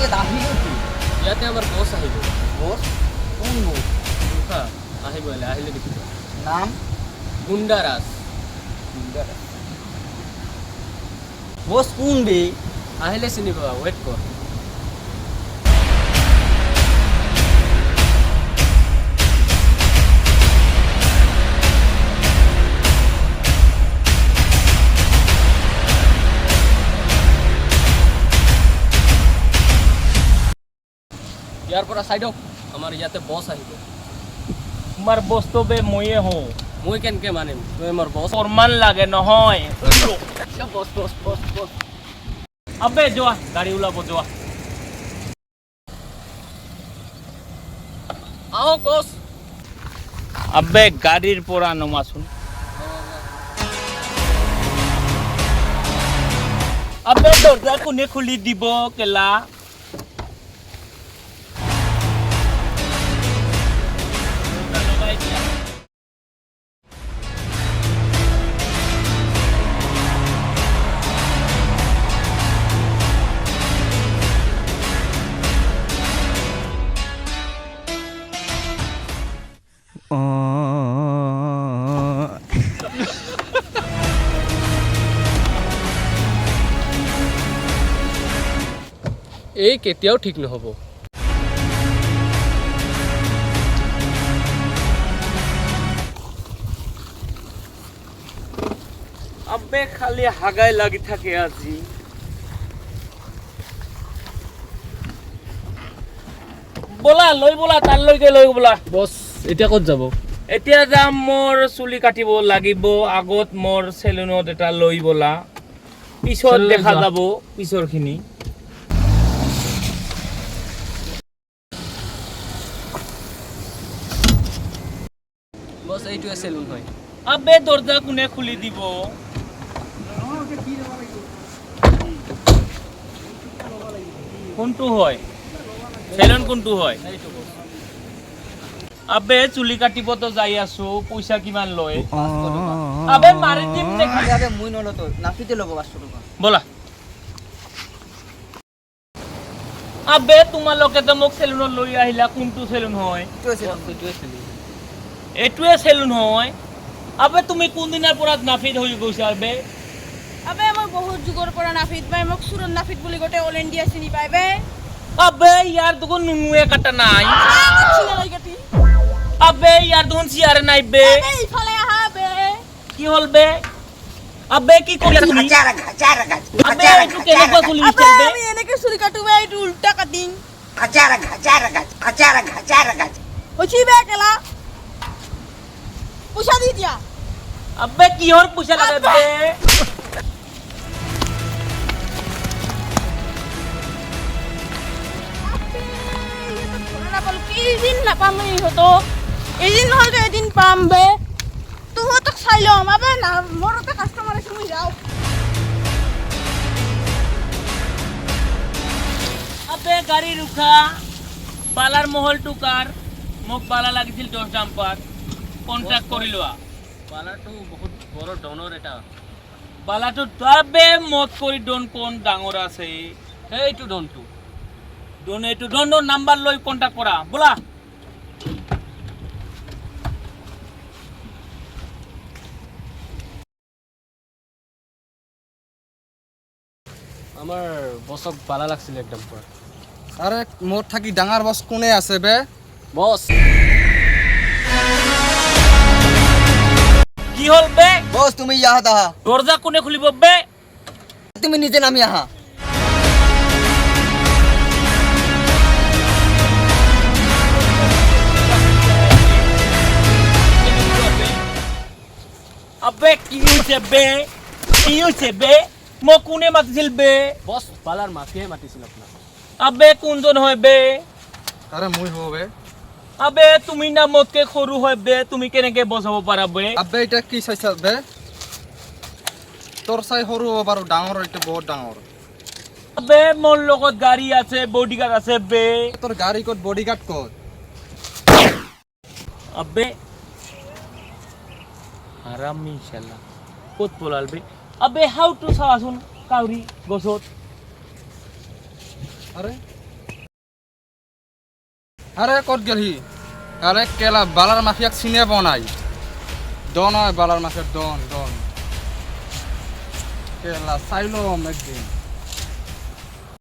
ইয়াত আহিলো কি ইয়াতে আমাৰ বছ আহিব বস কোন বস মুখা আহিব আহিলে দেখিব নাম গুণ্ডাৰাজ বস কোন বে আহিলে চিনি পাবা ৱেইট কৰ ইয়াৰ পৰা চাইড আমাৰ ইয়াতে বছ আহিব তোমাৰ বস্তু বে ময়ে হওঁ মই কেনেকৈ মানিম তই আমাৰ বছ ফৰমান লাগে নহয় বছ বছ বছ বছ আবে যোৱা গাড়ী ওলাব যোৱা আহক বছ আবে গাড়ীৰ পৰা নমাচোন আবে দৰ্জা কোনে খুলি দিব কেলা এই কেতিয়াও ঠিক নহ'ব আবে খালি হাগাই লাগি থাকে আজি বলা লৈ বলা তালৈকে লৈ বলা বছ এতিয়া ক'ত যাব এতিয়া যাম মোৰ চুলি কাটিব লাগিব আগত মোৰ চেলুনত এটা লৈ বলা পিছত চেলুনত দেখা যোৱা। যাব পিছৰখিনি বছ এইটোৱে চেলুন হয় আবে দৰ্জা কোনে খুলি দিব কোনটো হয় চেলুন কোনটো হয় এইটো বছ আবে চুলি কাটিবতো যাই আছো পইচা কিমান লয় আবে মাৰি দিম নেকি আবে মুই নলতো নাফিতে ল'ব 500 টকা বলা আবে তোমালোকে তো মোক চেলুনত লৈ আহিলা কোনটো চেলুন হয় এইটোৱে চেলুন হয় আবে তুমি কোনদিনাৰ পৰা নাফিত হৈ গৈছা আবে আবে মই বহুত যুগৰ পৰা নাফিত পাই মোক সুৰন নাফিত বুলি গোটে অল ইণ্ডিয়া চিনি পাই বে আবে ইয়াৰ দেখোন নুনুৱে কাটা নাই চিনালাই কাটি আবে ইয়াৰ দেখোন চিয়াৰ নাই বে আবে ইফালে আহা বে কি হ'ল বে আবে কি কৰি আছা তুমি আবে এইটো কেনেকুৱা চুলি আবে ষ্টাইল বে আমি এনেকে চুলি কাটো বে এইটো উল্টা কাটিং হইছি বে কেলা পইচা দি দিয়া আবে কিহৰ পইচা লাগে বে এদিন নাপাম ইহঁতো এদিন নহ'লে এদিন পাম বে তহঁতক চাই ল'ম আবে না মোৰ এটা কাষ্টমাৰ আছে মই যাওঁ আবে গাড়ী ৰুখা বালাৰ মহলটো কাৰ মোক বালা লাগিছিল 10 ডাম্পাৰ কন্ট্যাক্ট কৰি লোৱা পালাৰটো বহুত বড় ডনৰ এটা বালাটো তাবে মত কৰি ডন কোন ডাঙৰ আছে সেইটো ডনটো ডন এইটো ডনৰ নাম্বাৰ লৈ কন্ট্যাক্ট কৰা বলা আমাৰ বছক পালা লাগছিল একদম পৰা আরে মোর থাকি ডাঙার বস কোনে আছে বে বছ কি হল বে বস তুমি ইয়া দাহা দরজা কোনে খুলিব বে তুমি নিজে নামি আহা আবে কি হইছে বে মোক কোনে মাতিছিল বে বছ পালাৰ মাফিয়াই মাতিছিল আপোনাক আবে কোনজন হয় বে আৰে মুই হব বে আবে তুমি না মোতকে সৰু হয় বে তুমি কেনেকে বজাব পাৰা বে আবে এটা কি চাইছা বে তোৰ চাই সৰু হ'ব পাৰো ডাঙৰ এটা বহুত ডাঙৰ আবে মোৰ লগত গাড়ী আছে বডিগাৰ্ড আছে বে তোর গাড়ি কত বডিগার্ড কত আবে হারামি শালা কত পলাল বে আবে হাউ টু চাচোন কাউরি গছত আরে আরে কত গেলহি আরে কেলা বালার মাফিয়াক চিনে পোৱা নাই ডন হয় বালাৰ মাফিয়াৰ ডন কেলা চাই লম একদিন